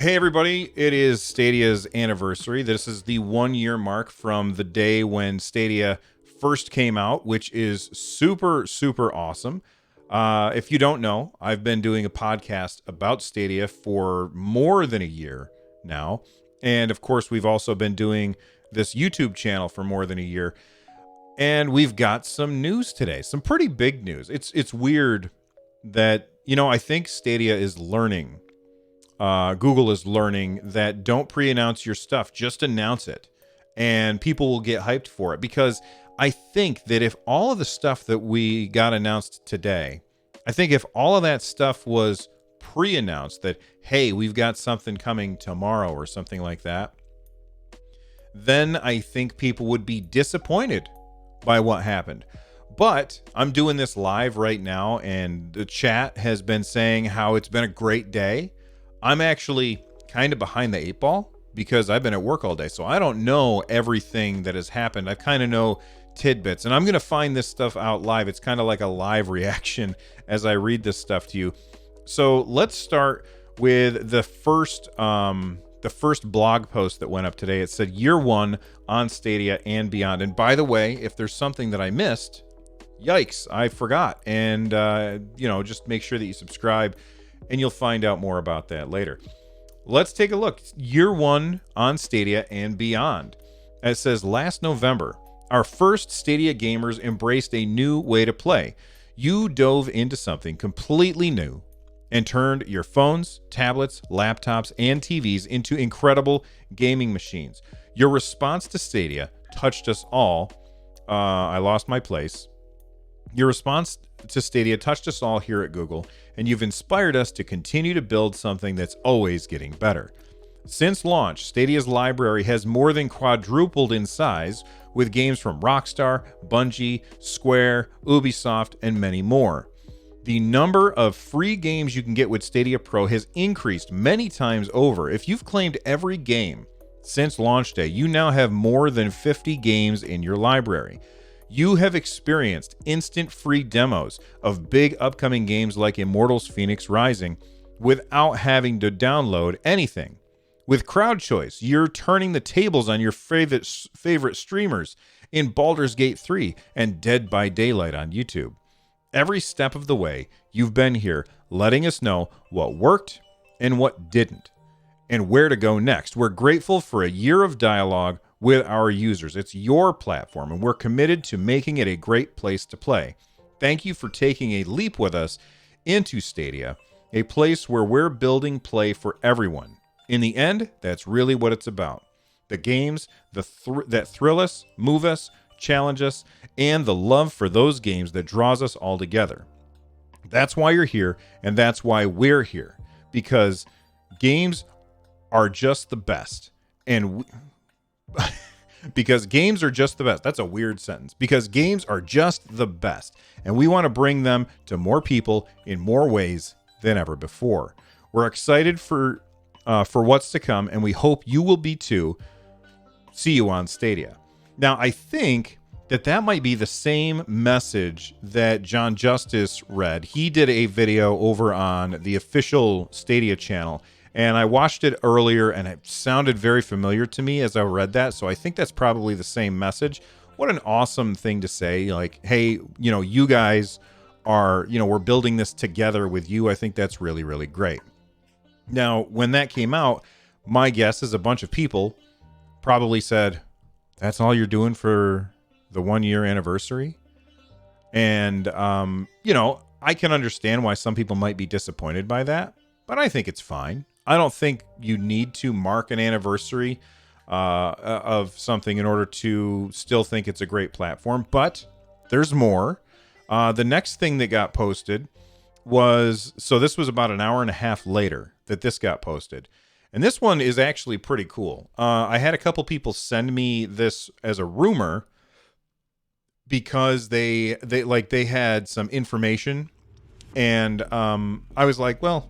Hey everybody, it is Stadia's anniversary. This is the 1 year mark from the day when Stadia first came out, which is super, super awesome. If you don't know, I've been doing a podcast about Stadia for more than a year now. And of course, we've also been doing this YouTube channel for more than a year. And we've got some news today, some pretty big news. It's weird that, I think Stadia is learning. Google is learning that don't pre-announce your stuff, just announce it, and people will get hyped for it. Because I think that if all of the stuff that we got announced today, I think if all of that stuff was pre-announced, that, hey, we've got something coming tomorrow or something like that, then I think people would be disappointed by what happened. But I'm doing this live right now, and the chat has been saying how it's been a great day. I'm actually kind of behind the eight ball because I've been at work all day, so I don't know everything that has happened. I kind of know tidbits, and I'm going to find this stuff out live. It's kind of like a live reaction as I read this stuff to you. So let's start with the first blog post that went up today. It said year one on Stadia and beyond. And by the way, if there's something that I missed, yikes, I forgot. And, just make sure that you subscribe, and you'll find out more about that later. Let's take a look. Year one on Stadia and beyond. It says, last November, our first Stadia gamers embraced a new way to play. You dove into something completely new and turned your phones, tablets, laptops, and TVs into incredible gaming machines. Your response to Stadia touched us all. I lost my place. Your response to Stadia touched us all here at Google, and you've inspired us to continue to build something that's always getting better. Since launch, Stadia's library has more than quadrupled in size, with games from Rockstar, Bungie, Square, Ubisoft, and many more. The number of free games you can get with Stadia Pro has increased many times over. If you've claimed every game since launch day, you now have more than 50 games in your library. You have experienced instant free demos of big upcoming games like Immortals Fenyx Rising without having to download anything. With Crowd Choice, you're turning the tables on your favorite streamers in Baldur's Gate 3 and Dead by Daylight on YouTube. Every step of the way, you've been here letting us know what worked and what didn't, and where to go next. We're grateful for a year of dialogue with our users. It's your platform, and we're committed to making it a great place to play. Thank you for taking a leap with us into Stadia, a place where we're building play for everyone. In the end, that's really what it's about. The games that thrill us, move us, challenge us, and the love for those games that draws us all together. That's why you're here, and that's why we're here, because games are just the best. Because games are just the best. That's a weird sentence. Because games are just the best, and we want to bring them to more people in more ways than ever before. We're excited for what's to come, and we hope you will be too. See you on Stadia. Now, I think that might be the same message that John Justice read. He did a video over on the official Stadia channel, and I watched it earlier, and it sounded very familiar to me as I read that. So I think that's probably the same message. What an awesome thing to say. Like, hey, you guys are, we're building this together with you. I think that's really, really great. Now, when that came out, my guess is a bunch of people probably said, that's all you're doing for the 1 year anniversary? And, I can understand why some people might be disappointed by that, but I think it's fine. I don't think you need to mark an anniversary of something in order to still think it's a great platform, but there's more. The next thing that got posted so this was about an hour and a half later that this got posted. And this one is actually pretty cool. I had a couple people send me this as a rumor because they had some information, and I was like, well,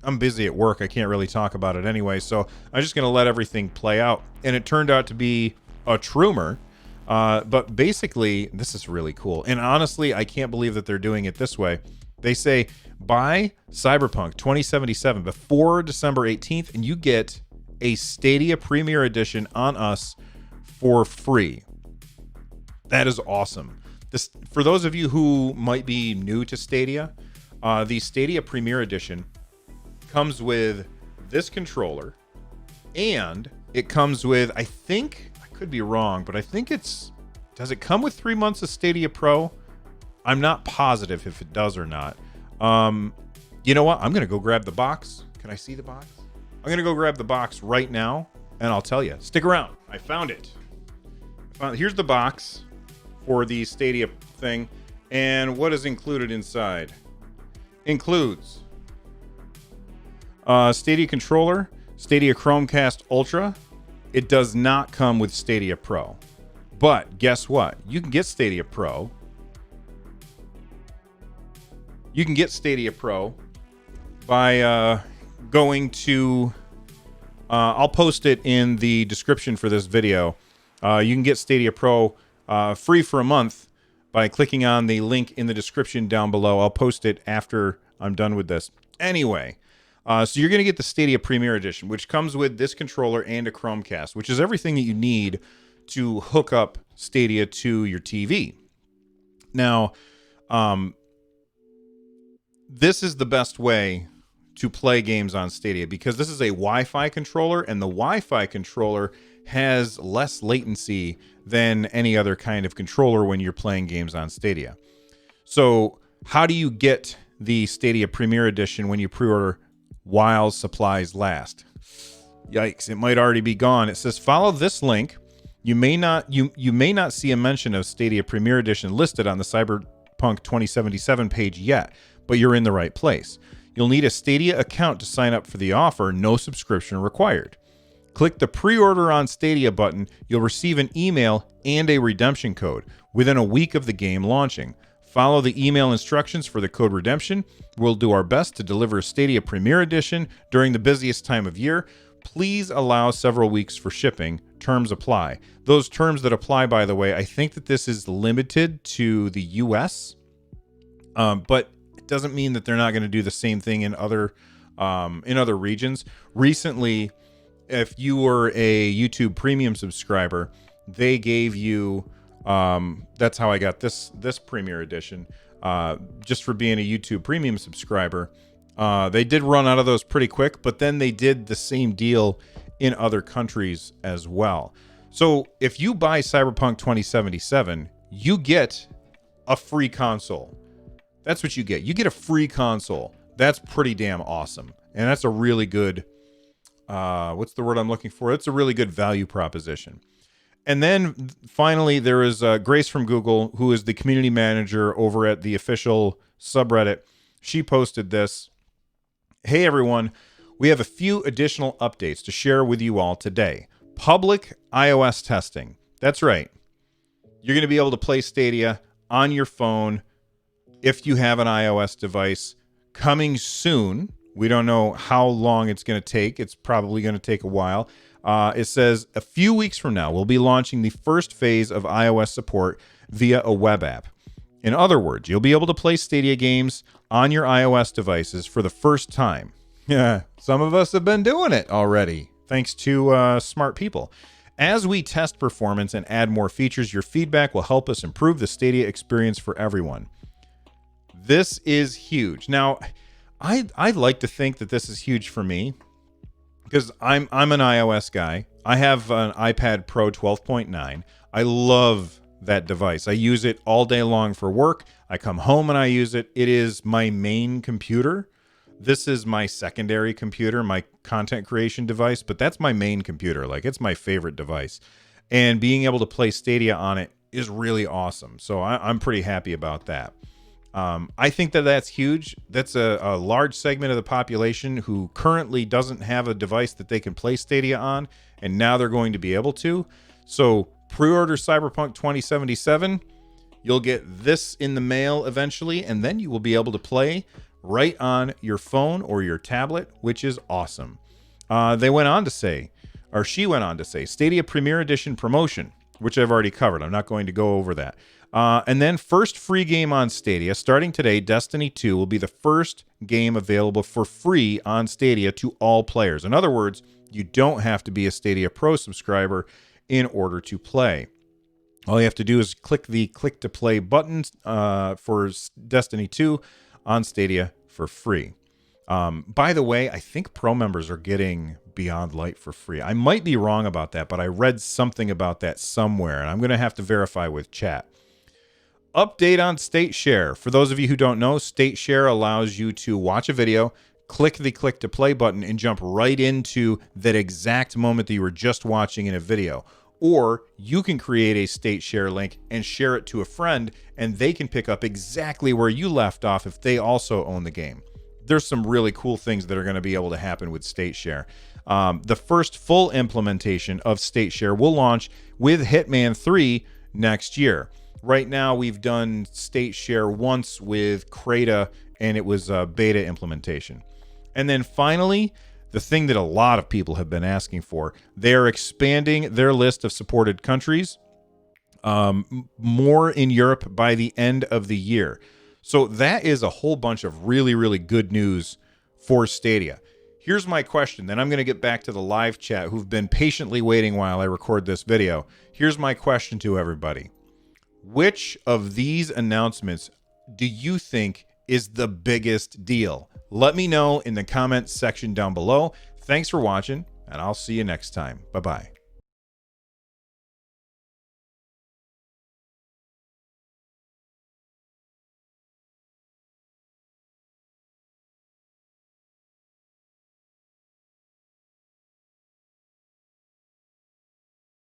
I'm busy at work. I can't really talk about it anyway, so I'm just going to let everything play out. And it turned out to be a trumor. But basically, this is really cool. And honestly, I can't believe that they're doing it this way. They say, Buy Cyberpunk 2077 before December 18th, and you get a Stadia Premier Edition on us for free. That is awesome. This, for those of you who might be new to Stadia, the Stadia Premier Edition comes with this controller, and it comes with, I think, I could be wrong, but I think does it come with 3 months of Stadia Pro? I'm not positive if it does or not. You know what? I'm going to go grab the box. Can I see the box? I'm going to go grab the box right now, and I'll tell you. Stick around. I found it. Here's the box for the Stadia thing, and what is included inside? Includes Stadia controller, Stadia Chromecast Ultra. It does not come with Stadia Pro. But guess what? You can get Stadia Pro. You can get Stadia Pro by going to... I'll post it in the description for this video. You can get Stadia Pro free for a month by clicking on the link in the description down below. I'll post it after I'm done with this. Anyway, so you're going to get the Stadia Premier Edition, which comes with this controller and a Chromecast, which is everything that you need to hook up Stadia to your TV. Now, this is the best way to play games on Stadia because this is a Wi-Fi controller, and the Wi-Fi controller has less latency than any other kind of controller when you're playing games on Stadia. So how do you get the Stadia Premier Edition when you pre-order while supplies last? Yikes, it might already be gone. It says follow this link. You may not see a mention of Stadia Premier Edition listed on the Cyberpunk 2077 page yet, but you're in the right place. You'll need a Stadia account to sign up for the offer, no subscription required. Click the pre-order on Stadia button. You'll receive an email and a redemption code within a week of the game launching. Follow the email instructions for the code redemption. We'll do our best to deliver Stadia Premier Edition during the busiest time of year. Please allow several weeks for shipping. Terms apply. Those terms that apply, by the way, I think that this is limited to the US, but it doesn't mean that they're not going to do the same thing in other regions. Recently, if you were a YouTube Premium subscriber, they gave you, that's how I got this Premier Edition, just for being a YouTube Premium subscriber. They did run out of those pretty quick, but then they did the same deal in other countries as well. So if you buy Cyberpunk 2077, you get a free console. That's what you get. You get a free console. That's pretty damn awesome. And that's a really good... what's the word I'm looking for? It's a really good value proposition. And then finally, there is Grace from Google, who is the community manager over at the official subreddit. She posted this. Hey, everyone. We have a few additional updates to share with you all today. Public iOS testing. That's right. You're going to be able to play Stadia on your phone if you have an iOS device. Coming soon. We don't know how long it's going to take. It's probably going to take a while. It says a few weeks from now, we'll be launching the first phase of iOS support via a web app. In other words, you'll be able to play Stadia games on your iOS devices for the first time. Yeah, some of us have been doing it already, thanks to smart people. As we test performance and add more features, your feedback will help us improve the Stadia experience for everyone. This is huge. Now, I'd like to think that this is huge for me because I'm an iOS guy. I have an iPad Pro 12.9. I love that device. I use it all day long for work. I come home and I use it. It is my main computer. This is my secondary computer, my content creation device, but that's my main computer. Like, it's my favorite device. And being able to play Stadia on it is really awesome. So I'm pretty happy about that. I think that that's huge. That's a large segment of the population who currently doesn't have a device that they can play Stadia on, and now they're going to be able to. So pre-order Cyberpunk 2077. You'll get this in the mail eventually, and then you will be able to play right on your phone or your tablet, which is awesome. She went on to say, Stadia Premier Edition promotion. which I've already covered. I'm not going to go over that. And then first free game on Stadia. Starting today, Destiny 2 will be the first game available for free on Stadia to all players. In other words, you don't have to be a Stadia Pro subscriber in order to play. All you have to do is click the click to play button for Destiny 2 on Stadia for free. By the way, I think Pro members are getting Beyond Light for free. I might be wrong about that, but I read something about that somewhere, and I'm going to have to verify with chat. Update on State Share. For those of you who don't know, State Share allows you to watch a video, click the click to play button, and jump right into that exact moment that you were just watching in a video. Or you can create a State Share link and share it to a friend, and they can pick up exactly where you left off if they also own the game. There's some really cool things that are going to be able to happen with State Share. The first full implementation of State Share will launch with Hitman 3 next year. Right now, we've done State Share once with Crata, and it was a beta implementation. And then finally, the thing that a lot of people have been asking for, they're expanding their list of supported countries, more in Europe by the end of the year. So that is a whole bunch of really, really good news for Stadia. Here's my question. Then I'm going to get back to the live chat who've been patiently waiting while I record this video. Here's my question to everybody. Which of these announcements do you think is the biggest deal? Let me know in the comments section down below. Thanks for watching, and I'll see you next time. Bye-bye.